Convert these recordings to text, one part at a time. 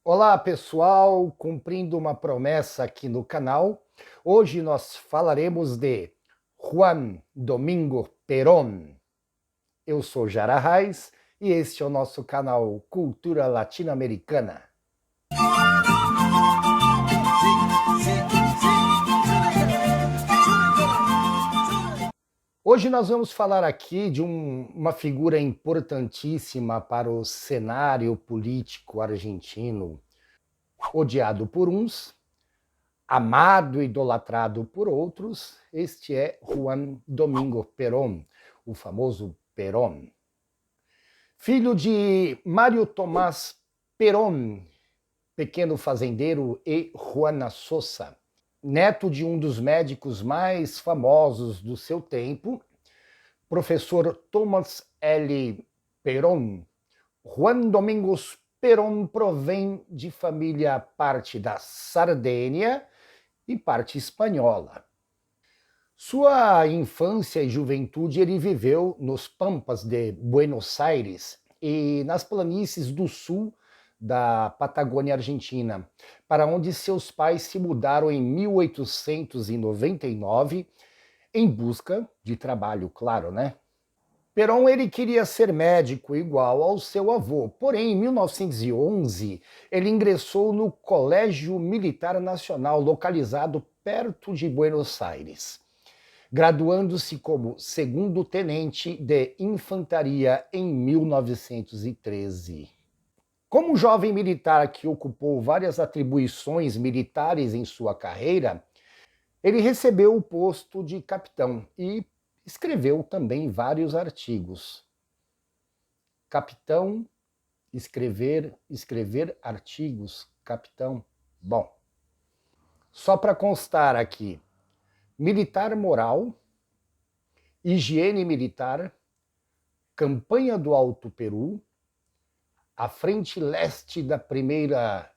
Olá pessoal, cumprindo uma promessa aqui no canal, hoje nós falaremos de Juan Domingo Perón. Eu sou Jara Reis e este é o nosso canal Cultura Latino-Americana. Hoje nós vamos falar aqui de uma figura importantíssima para o cenário político argentino, odiado por uns, amado e idolatrado por outros. Este é Juan Domingo Perón, o famoso Perón. Filho de Mário Tomás Perón, pequeno fazendeiro, e Juana Sosa, neto de um dos médicos mais famosos do seu tempo, professor Thomas L. Perón, Juan Domingos Perón provém de família parte da Sardenha e parte espanhola. Sua infância e juventude ele viveu nos pampas de Buenos Aires e nas planícies do sul da Patagônia Argentina, para onde seus pais se mudaram em 1899 em busca de trabalho, claro, né? Perón ele queria ser médico igual ao seu avô, porém em 1911 ele ingressou no Colégio Militar Nacional, localizado perto de Buenos Aires, graduando-se como segundo-tenente de infantaria em 1913. Como jovem militar que ocupou várias atribuições militares em sua carreira, ele recebeu o posto de capitão e escreveu também vários artigos. Capitão, escrever artigos, capitão. Bom, só para constar aqui, militar moral, higiene militar, campanha do Alto Peru, a frente leste da primeira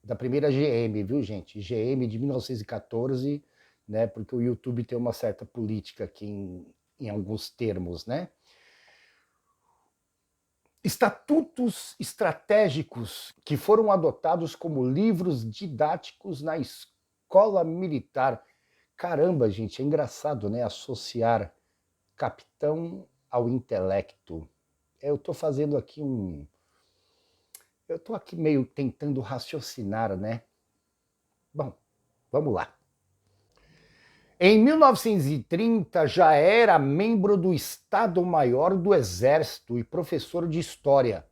GM, viu gente? GM de 1914, né? Porque o YouTube tem uma certa política aqui em alguns termos, né? Estatutos estratégicos que foram adotados como livros didáticos na escola militar. Caramba, gente, é engraçado, né? Associar capitão ao intelecto. Eu estou fazendo aqui Eu estou aqui meio tentando raciocinar, né? Bom, vamos lá. Em 1930 já era membro do Estado-Maior do Exército e professor de História.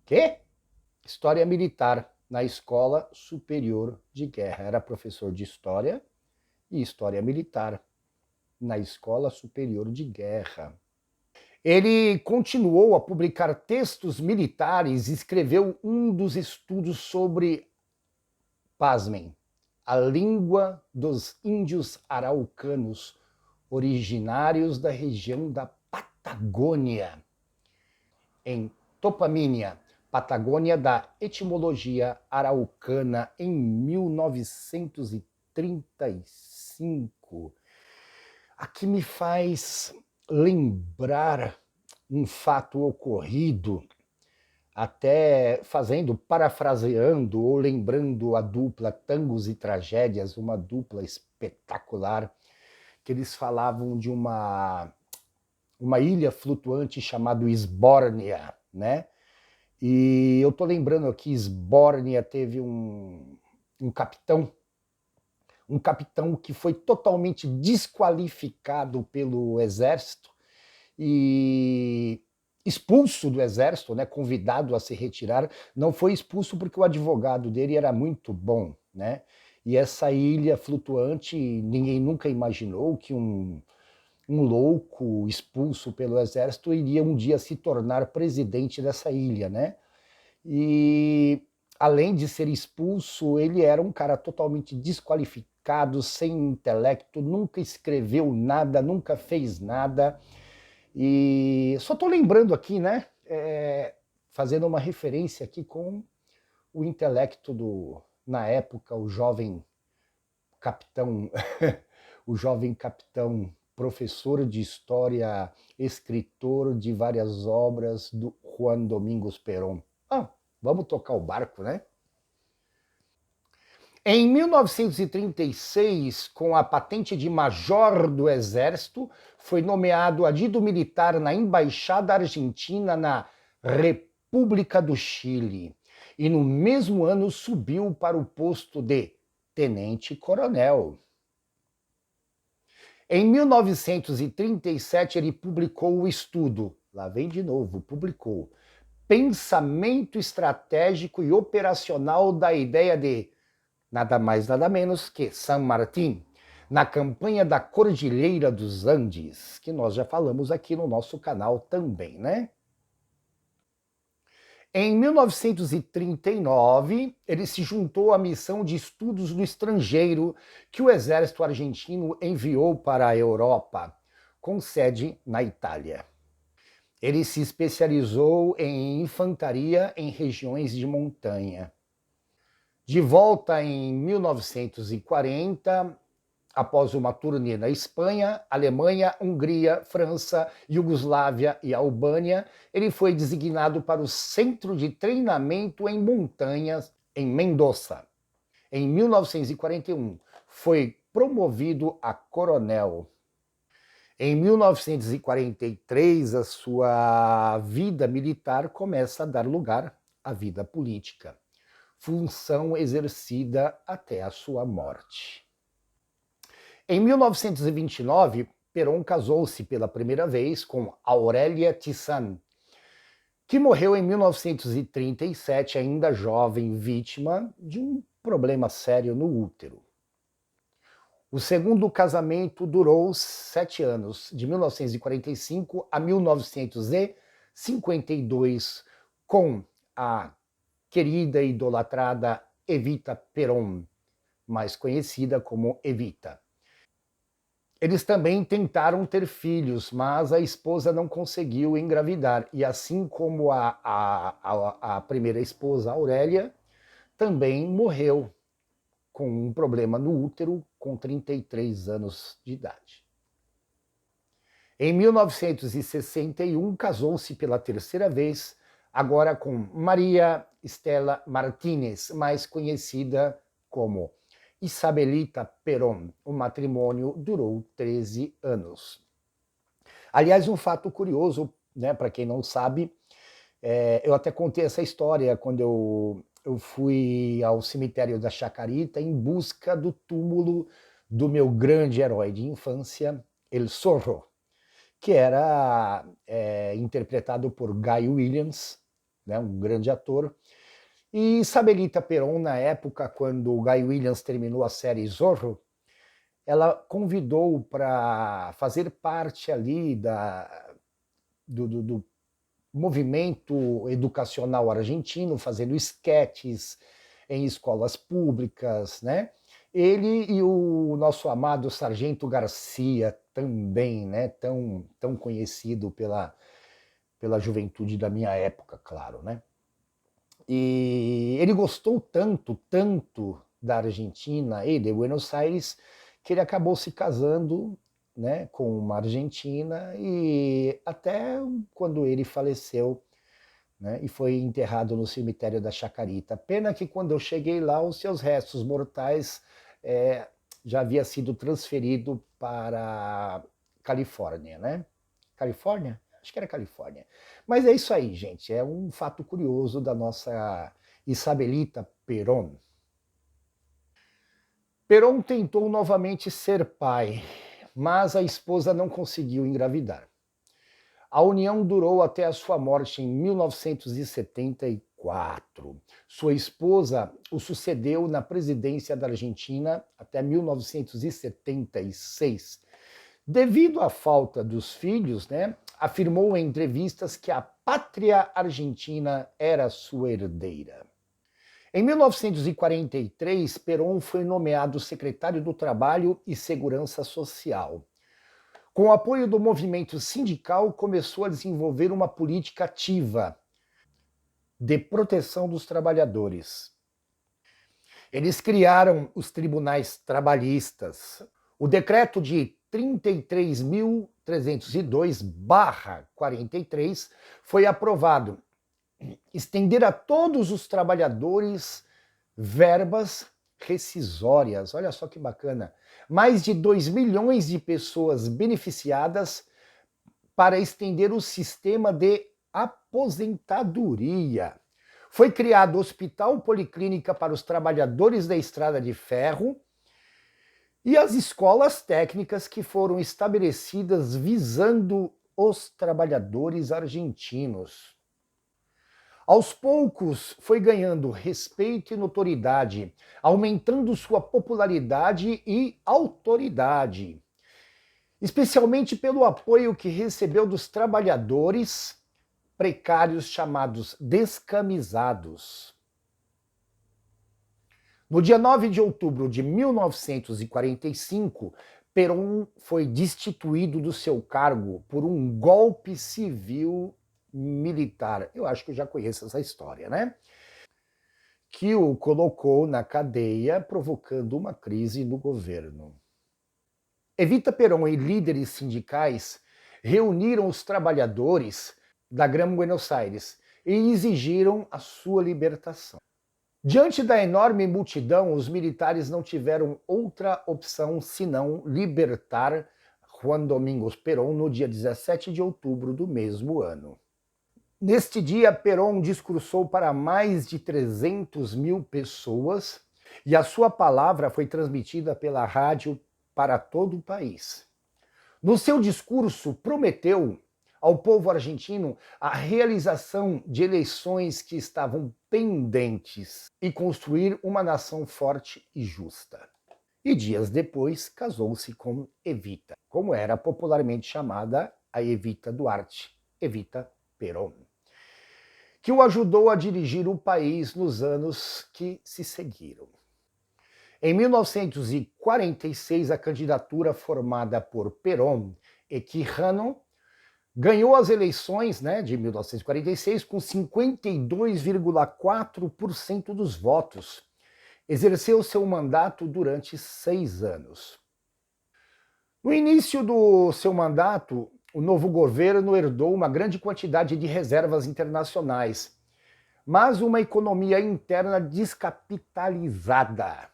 Quê? História Militar, na Escola Superior de Guerra. Era professor de História e História Militar na Escola Superior de Guerra. Ele continuou a publicar textos militares e escreveu um dos estudos sobre, pasmem, a língua dos índios araucanos, originários da região da Patagônia, em Topamínia, Patagônia da etimologia araucana, em 1935. Aqui me faz lembrar um fato ocorrido, até parafraseando ou lembrando a dupla Tangos e Tragédias, uma dupla espetacular, que eles falavam de uma ilha flutuante chamada Esbórnia, né? E eu tô lembrando aqui, Esbórnia teve um capitão que foi totalmente desqualificado pelo exército e expulso do exército, né, convidado a se retirar. Não foi expulso porque o advogado dele era muito bom, né? E essa ilha flutuante, ninguém nunca imaginou que um louco expulso pelo exército iria um dia se tornar presidente dessa ilha, né? E além de ser expulso, ele era um cara totalmente desqualificado, sem intelecto, nunca escreveu nada, nunca fez nada. E só estou lembrando aqui, né? Fazendo uma referência aqui com o intelecto na época, o jovem capitão, o jovem capitão, professor de história, escritor de várias obras do Juan Domingos Perón. Vamos tocar o barco, né? Em 1936, com a patente de major do Exército, foi nomeado adido militar na Embaixada Argentina na República do Chile. E no mesmo ano subiu para o posto de tenente-coronel. Em 1937, ele publicou o estudo, lá vem de novo, publicou, Pensamento Estratégico e Operacional da Ideia de nada mais, nada menos que San Martín, na campanha da Cordilheira dos Andes, que nós já falamos aqui no nosso canal também, né? Em 1939, ele se juntou à missão de estudos no estrangeiro que o exército argentino enviou para a Europa, com sede na Itália. Ele se especializou em infantaria em regiões de montanha. De volta em 1940, após uma turnê na Espanha, Alemanha, Hungria, França, Iugoslávia e Albânia, ele foi designado para o Centro de Treinamento em Montanhas, em Mendoza. Em 1941, foi promovido a coronel. Em 1943, a sua vida militar começa a dar lugar à vida política, função exercida até a sua morte. Em 1929, Perón casou-se pela primeira vez com Aurélia Tizán, que morreu em 1937, ainda jovem, vítima de um problema sério no útero. O segundo casamento durou 7 anos, de 1945 a 1952, com a querida e idolatrada Evita Perón, mais conhecida como Evita. Eles também tentaram ter filhos, mas a esposa não conseguiu engravidar. E assim como a primeira esposa, Aurélia, também morreu com um problema no útero com 33 anos de idade. Em 1961, casou-se pela terceira vez, agora com Maria Estela Martínez, mais conhecida como Isabelita Perón. O matrimônio durou 13 anos. Aliás, um fato curioso, né, para quem não sabe, eu até contei essa história quando eu fui ao cemitério da Chacarita em busca do túmulo do meu grande herói de infância, El Zorro, que era interpretado por Guy Williams, né, um grande ator. E Isabelita Perón, na época, quando o Guy Williams terminou a série Zorro, ela convidou para fazer parte ali do movimento educacional argentino, fazendo esquetes em escolas públicas, né? Ele e o nosso amado Sargento Garcia também, né? Tão conhecido pela juventude da minha época, claro, né? E ele gostou tanto da Argentina e de Buenos Aires que ele acabou se casando, né, com uma argentina, e até quando ele faleceu, né, e foi enterrado no cemitério da Chacarita. Pena que quando eu cheguei lá, os seus restos mortais já havia sido transferido para Califórnia, né? Califórnia? Acho que era Califórnia. Mas é isso aí, gente. É um fato curioso da nossa Isabelita Perón. Perón tentou novamente ser pai, mas a esposa não conseguiu engravidar. A união durou até a sua morte em 1974. Sua esposa o sucedeu na presidência da Argentina até 1976. Devido à falta dos filhos, né, afirmou em entrevistas que a pátria argentina era sua herdeira. Em 1943, Perón foi nomeado secretário do Trabalho e Segurança Social. Com o apoio do movimento sindical, começou a desenvolver uma política ativa de proteção dos trabalhadores. Eles criaram os tribunais trabalhistas. O decreto de 33.302/43 foi aprovado. Estender a todos os trabalhadores verbas rescisórias, olha só que bacana, mais de 2 milhões de pessoas beneficiadas para estender o sistema de aposentadoria. Foi criado o Hospital Policlínica para os Trabalhadores da Estrada de Ferro e as escolas técnicas que foram estabelecidas visando os trabalhadores argentinos. Aos poucos, foi ganhando respeito e notoriedade, aumentando sua popularidade e autoridade, especialmente pelo apoio que recebeu dos trabalhadores precários chamados descamisados. No dia 9 de outubro de 1945, Perón foi destituído do seu cargo por um golpe civil militar. Eu acho que eu já conheço essa história, né? Que o colocou na cadeia, provocando uma crise no governo. Evita Perón e líderes sindicais reuniram os trabalhadores da Gran Buenos Aires e exigiram a sua libertação. Diante da enorme multidão, os militares não tiveram outra opção senão libertar Juan Domingos Perón no dia 17 de outubro do mesmo ano. Neste dia, Perón discursou para mais de 300 mil pessoas e a sua palavra foi transmitida pela rádio para todo o país. No seu discurso, prometeu ao povo argentino a realização de eleições que estavam pendentes e construir uma nação forte e justa. E dias depois casou-se com Evita, como era popularmente chamada a Evita Duarte, Evita Perón, que o ajudou a dirigir o país nos anos que se seguiram. Em 1946, a candidatura formada por Perón e Quijano ganhou as eleições de 1946 com 52,4% dos votos. Exerceu seu mandato durante 6 anos. No início do seu mandato, o novo governo herdou uma grande quantidade de reservas internacionais, mas uma economia interna descapitalizada.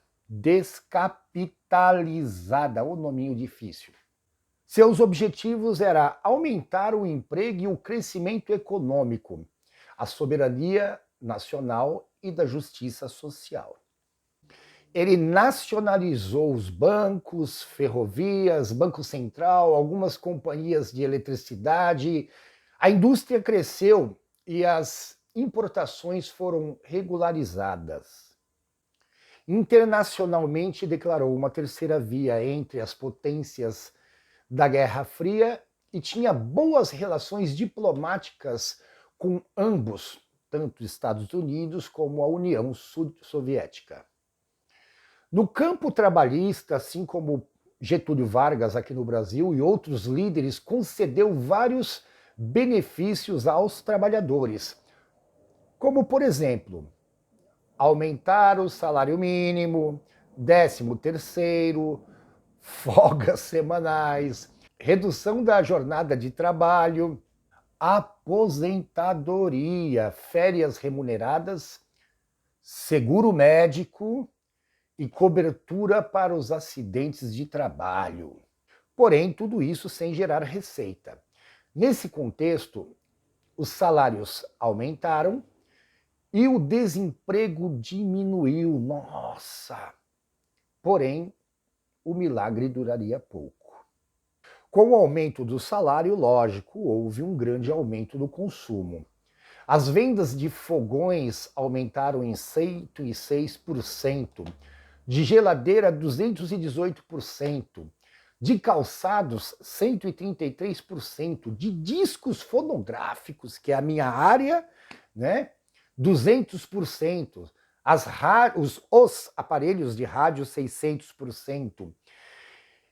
O nominho difícil. Seus objetivos eram aumentar o emprego e o crescimento econômico, a soberania nacional e da justiça social. Ele nacionalizou os bancos, ferrovias, Banco Central, algumas companhias de eletricidade. A indústria cresceu e as importações foram regularizadas. Internacionalmente declarou uma terceira via entre as potências da Guerra Fria e tinha boas relações diplomáticas com ambos, tanto os Estados Unidos como a União Soviética. No campo trabalhista, assim como Getúlio Vargas aqui no Brasil e outros líderes, concedeu vários benefícios aos trabalhadores, como, por exemplo, aumentar o salário mínimo, 13º, folgas semanais, redução da jornada de trabalho, aposentadoria, férias remuneradas, seguro médico e cobertura para os acidentes de trabalho. Porém, tudo isso sem gerar receita. Nesse contexto, os salários aumentaram e o desemprego diminuiu. Nossa! Porém, o milagre duraria pouco. Com o aumento do salário, lógico, houve um grande aumento do consumo. As vendas de fogões aumentaram em 106%, de geladeira 218%, de calçados 133%, de discos fonográficos, que é a minha área, 200%, os aparelhos de rádio 600%,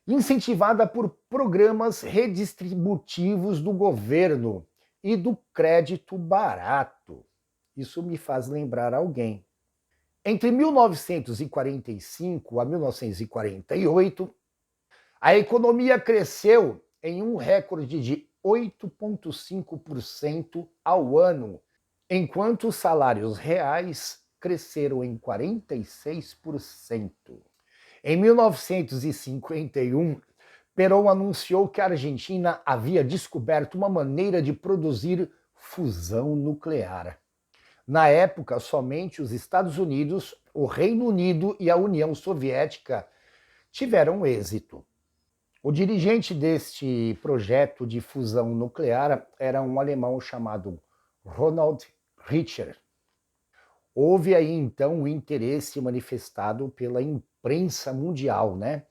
incentivada por programas redistributivos do governo e do crédito barato. Isso me faz lembrar alguém. Entre 1945 a 1948, a economia cresceu em um recorde de 8,5% ao ano, enquanto os salários reais cresceram em 46%. Em 1951, Perón anunciou que a Argentina havia descoberto uma maneira de produzir fusão nuclear. Na época, somente os Estados Unidos, o Reino Unido e a União Soviética tiveram êxito. O dirigente deste projeto de fusão nuclear era um alemão chamado Ronald Richter. Houve aí então um interesse manifestado pela imprensa mundial, né?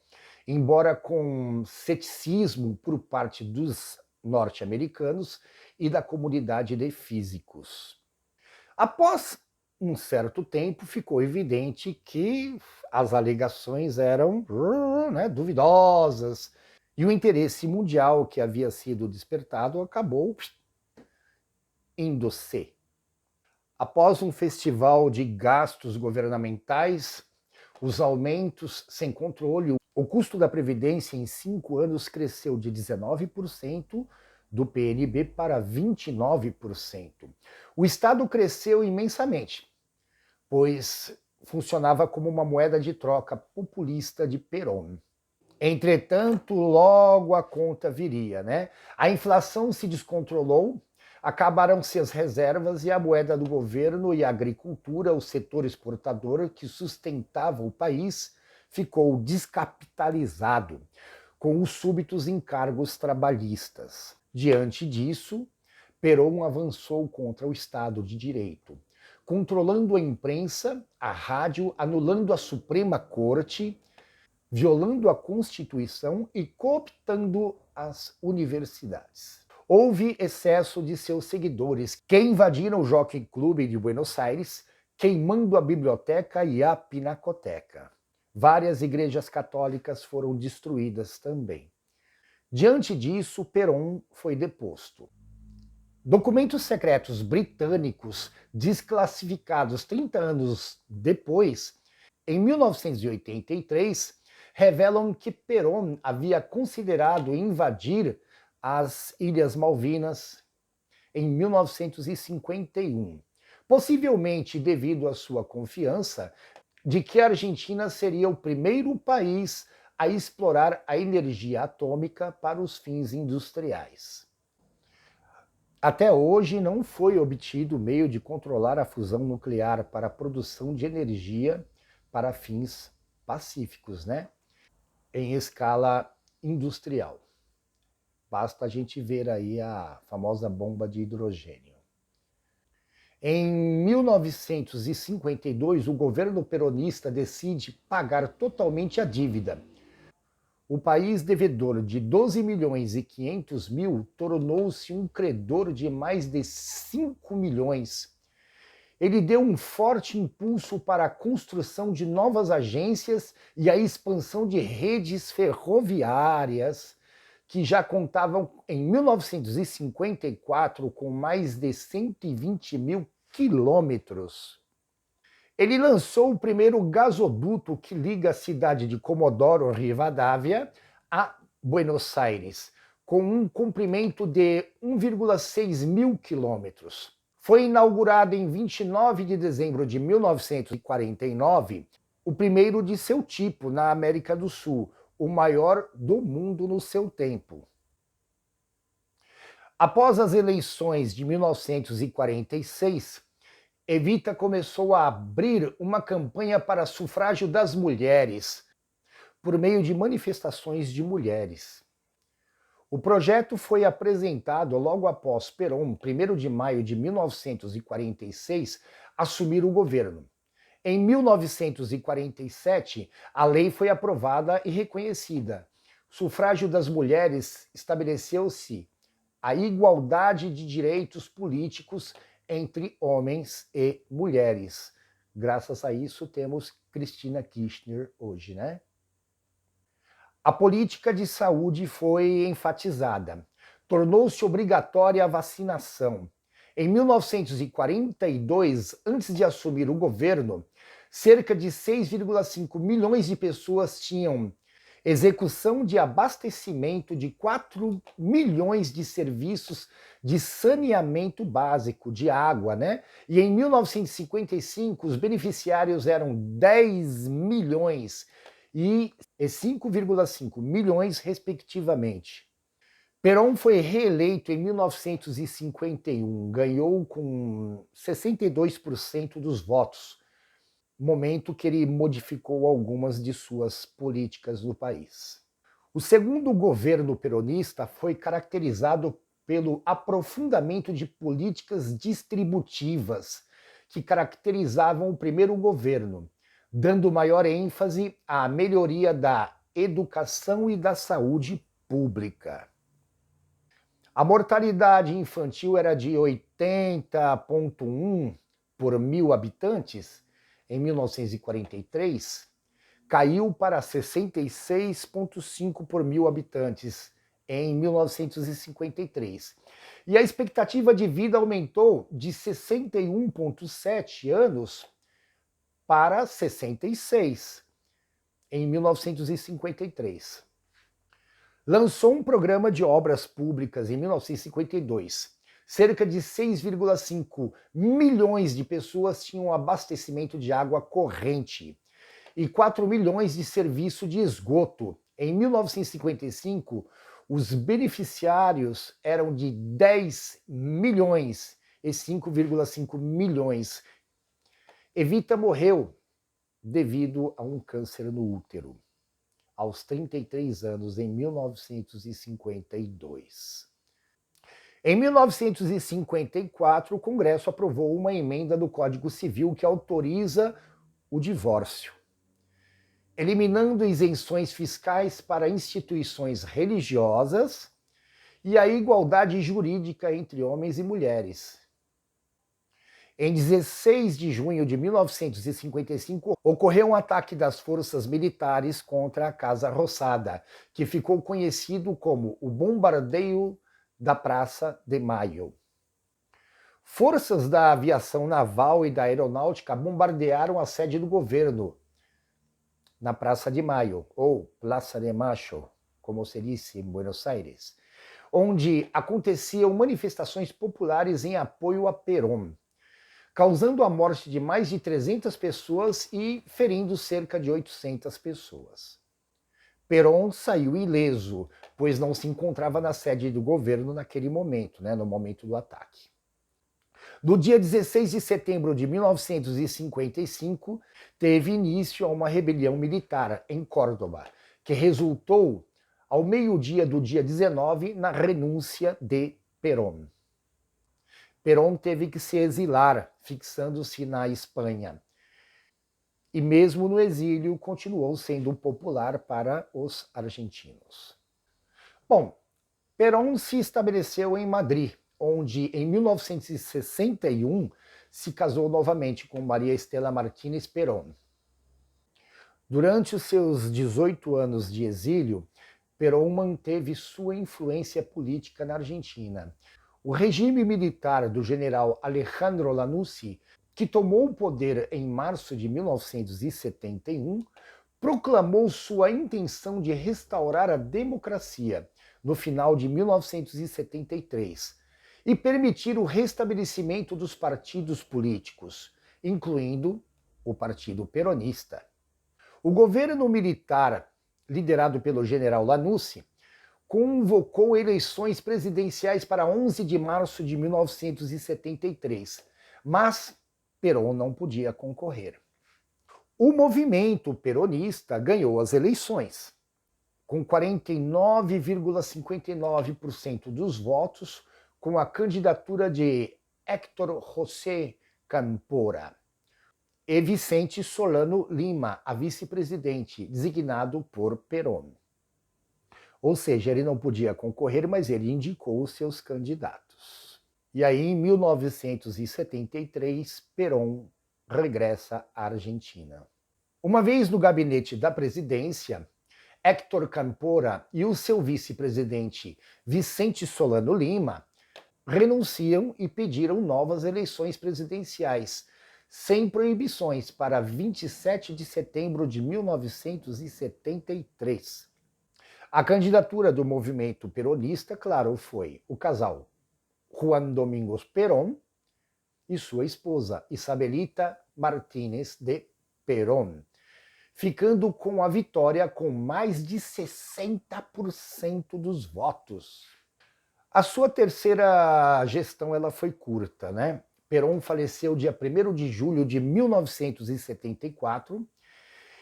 Embora com ceticismo por parte dos norte-americanos e da comunidade de físicos. Após um certo tempo, ficou evidente que as alegações eram duvidosas e o interesse mundial que havia sido despertado acabou indo-se. Após um festival de gastos governamentais, os aumentos sem controle, o custo da Previdência em 5 anos cresceu de 19% do PNB para 29%. O Estado cresceu imensamente, pois funcionava como uma moeda de troca populista de Perón. Entretanto, logo a conta viria, né? A inflação se descontrolou, acabaram-se as reservas e a moeda do governo e a agricultura, o setor exportador que sustentava o país, ficou descapitalizado, com os súbitos encargos trabalhistas. Diante disso, Perón avançou contra o Estado de Direito, controlando a imprensa, a rádio, anulando a Suprema Corte, violando a Constituição e cooptando as universidades. Houve excesso de seus seguidores, que invadiram o Jockey Club de Buenos Aires, queimando a biblioteca e a pinacoteca. Várias igrejas católicas foram destruídas também. Diante disso, Perón foi deposto. Documentos secretos britânicos, desclassificados 30 anos depois, em 1983, revelam que Perón havia considerado invadir as Ilhas Malvinas em 1951, possivelmente devido à sua confiança de que a Argentina seria o primeiro país a explorar a energia atômica para os fins industriais. Até hoje não foi obtido meio de controlar a fusão nuclear para a produção de energia para fins pacíficos, né? Em escala industrial. Basta a gente ver aí a famosa bomba de hidrogênio. Em 1952, o governo peronista decide pagar totalmente a dívida. O país devedor de 12 milhões e 500 mil tornou-se um credor de mais de 5 milhões. Ele deu um forte impulso para a construção de novas agências e a expansão de redes ferroviárias, que já contavam em 1954 com mais de 120 mil quilômetros. Ele lançou o primeiro gasoduto que liga a cidade de Comodoro Rivadavia a Buenos Aires, com um comprimento de 1,6 mil quilômetros. Foi inaugurado em 29 de dezembro de 1949, o primeiro de seu tipo na América do Sul, o maior do mundo no seu tempo. Após as eleições de 1946, Evita começou a abrir uma campanha para sufrágio das mulheres, por meio de manifestações de mulheres. O projeto foi apresentado logo após Perón, 1º de maio de 1946, assumir o governo. Em 1947, a lei foi aprovada e reconhecida. O sufrágio das mulheres estabeleceu-se a igualdade de direitos políticos entre homens e mulheres. Graças a isso temos Cristina Kirchner hoje, né? A política de saúde foi enfatizada. Tornou-se obrigatória a vacinação. Em 1942, antes de assumir o governo, cerca de 6,5 milhões de pessoas tinham execução de abastecimento de 4 milhões de serviços de saneamento básico de água, né? E em 1955 os beneficiários eram 10 milhões e 5,5 milhões respectivamente. Perón foi reeleito em 1951, ganhou com 62% dos votos, momento que ele modificou algumas de suas políticas no país. O segundo governo peronista foi caracterizado pelo aprofundamento de políticas distributivas que caracterizavam o primeiro governo, dando maior ênfase à melhoria da educação e da saúde pública. A mortalidade infantil era de 80,1 por 1.000 habitantes em 1943, caiu para 66,5 por 1.000 habitantes em 1953. E a expectativa de vida aumentou de 61,7 anos para 66 em 1953. Lançou um programa de obras públicas em 1952. Cerca de 6,5 milhões de pessoas tinham abastecimento de água corrente e 4 milhões de serviço de esgoto. Em 1955, os beneficiários eram de 10 milhões e 5,5 milhões. Evita morreu devido a um câncer no útero, aos 33 anos, em 1952. Em 1954, o Congresso aprovou uma emenda do Código Civil que autoriza o divórcio, eliminando isenções fiscais para instituições religiosas e a igualdade jurídica entre homens e mulheres. Em 16 de junho de 1955, ocorreu um ataque das forças militares contra a Casa Rosada, que ficou conhecido como o Bombardeio da Praça de Maio. Forças da aviação naval e da aeronáutica bombardearam a sede do governo, na Praça de Maio, ou Plaza de Mayo, como se diz em Buenos Aires, onde aconteciam manifestações populares em apoio a Perón, causando a morte de mais de 300 pessoas e ferindo cerca de 800 pessoas. Perón saiu ileso, pois não se encontrava na sede do governo naquele momento, no momento do ataque. No dia 16 de setembro de 1955, teve início a uma rebelião militar em Córdoba, que resultou, ao meio-dia do dia 19, na renúncia de Perón. Perón teve que se exilar, fixando-se na Espanha. E mesmo no exílio, continuou sendo popular para os argentinos. Bom, Perón se estabeleceu em Madrid, onde em 1961 se casou novamente com Maria Estela Martínez Perón. Durante os seus 18 anos de exílio, Perón manteve sua influência política na Argentina. O regime militar do general Alejandro Lanusse, que tomou o poder em março de 1971, proclamou sua intenção de restaurar a democracia no final de 1973 e permitir o restabelecimento dos partidos políticos, incluindo o Partido Peronista. O governo militar, liderado pelo general Lanusse, convocou eleições presidenciais para 11 de março de 1973, mas Perón não podia concorrer. O movimento peronista ganhou as eleições, com 49,59% dos votos, com a candidatura de Héctor José Cámpora e Vicente Solano Lima, a vice-presidente, designado por Perón. Ou seja, ele não podia concorrer, mas ele indicou os seus candidatos. E aí, em 1973, Perón regressa à Argentina. Uma vez no gabinete da presidência, Héctor Cámpora e o seu vice-presidente Vicente Solano Lima renunciam e pediram novas eleições presidenciais, sem proibições, para 27 de setembro de 1973. A candidatura do movimento peronista, claro, foi o casal Juan Domingos Perón e sua esposa Isabelita Martínez de Perón, ficando com a vitória com mais de 60% dos votos. A sua terceira gestão ela foi curta, né? Perón faleceu dia 1º de julho de 1974.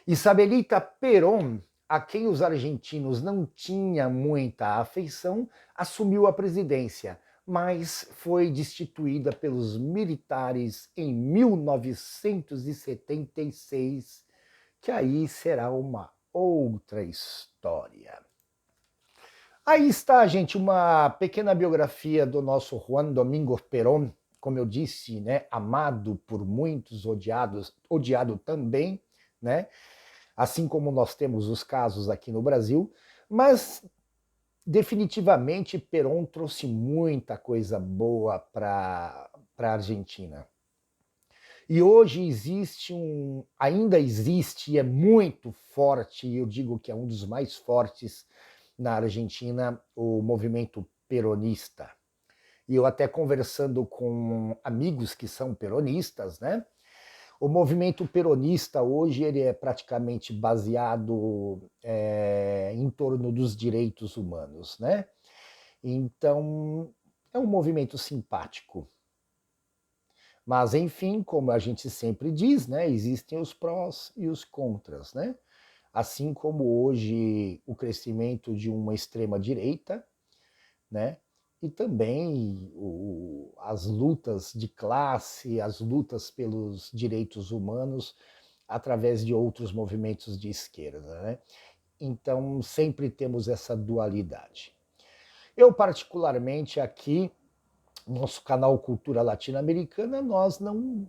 Isabelita Perón, a quem os argentinos não tinham muita afeição, assumiu a presidência, mas foi destituída pelos militares em 1976, que aí será uma outra história. Aí está, gente, uma pequena biografia do nosso Juan Domingo Perón, como eu disse, né, amado por muitos, odiado também, né? Assim como nós temos os casos aqui no Brasil, mas definitivamente Perón trouxe muita coisa boa para a Argentina. E hoje ainda existe e é muito forte, e eu digo que é um dos mais fortes na Argentina, o movimento peronista. E eu até conversando com amigos que são peronistas, né? O movimento peronista hoje ele é praticamente baseado em torno dos direitos humanos, né? Então, é um movimento simpático. Mas, enfim, como a gente sempre diz, né, existem os prós e os contras, né? Assim como hoje o crescimento de uma extrema-direita, né? E também as lutas de classe, as lutas pelos direitos humanos através de outros movimentos de esquerda, né? Então, sempre temos essa dualidade. Eu, particularmente, aqui, nosso canal Cultura Latino-Americana, nós não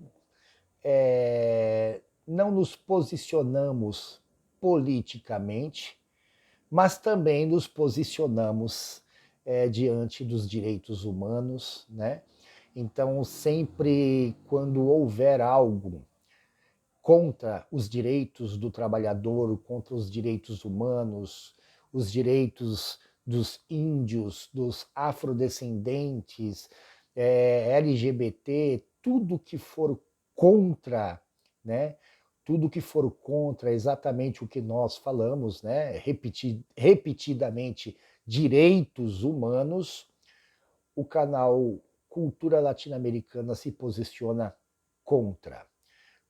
nos posicionamos politicamente, mas também nos posicionamos diante dos direitos humanos, né? Então, sempre quando houver algo contra os direitos do trabalhador, contra os direitos humanos, os direitos dos índios, dos afrodescendentes, LGBT, tudo que for contra, né? Tudo que for contra exatamente o que nós falamos, né? Repetidamente, direitos humanos, o canal Cultura Latino-Americana se posiciona contra,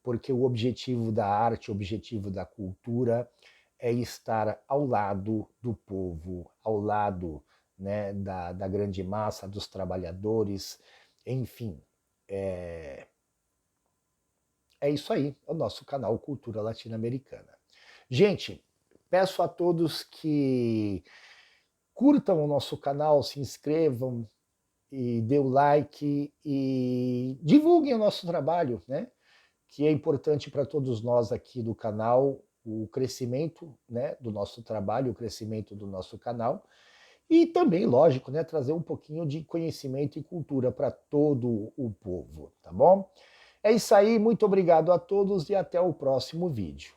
porque o objetivo da arte, o objetivo da cultura é estar ao lado do povo, ao lado, né, da grande massa, dos trabalhadores, enfim. É isso aí, é o nosso canal Cultura Latino-Americana. Gente, peço a todos que curtam o nosso canal, se inscrevam e dê o like e divulguem o nosso trabalho, né? Que é importante para todos nós aqui do canal, o crescimento, né, do nosso trabalho, o crescimento do nosso canal e também, lógico, né, trazer um pouquinho de conhecimento e cultura para todo o povo, tá bom? É isso aí, muito obrigado a todos e até o próximo vídeo.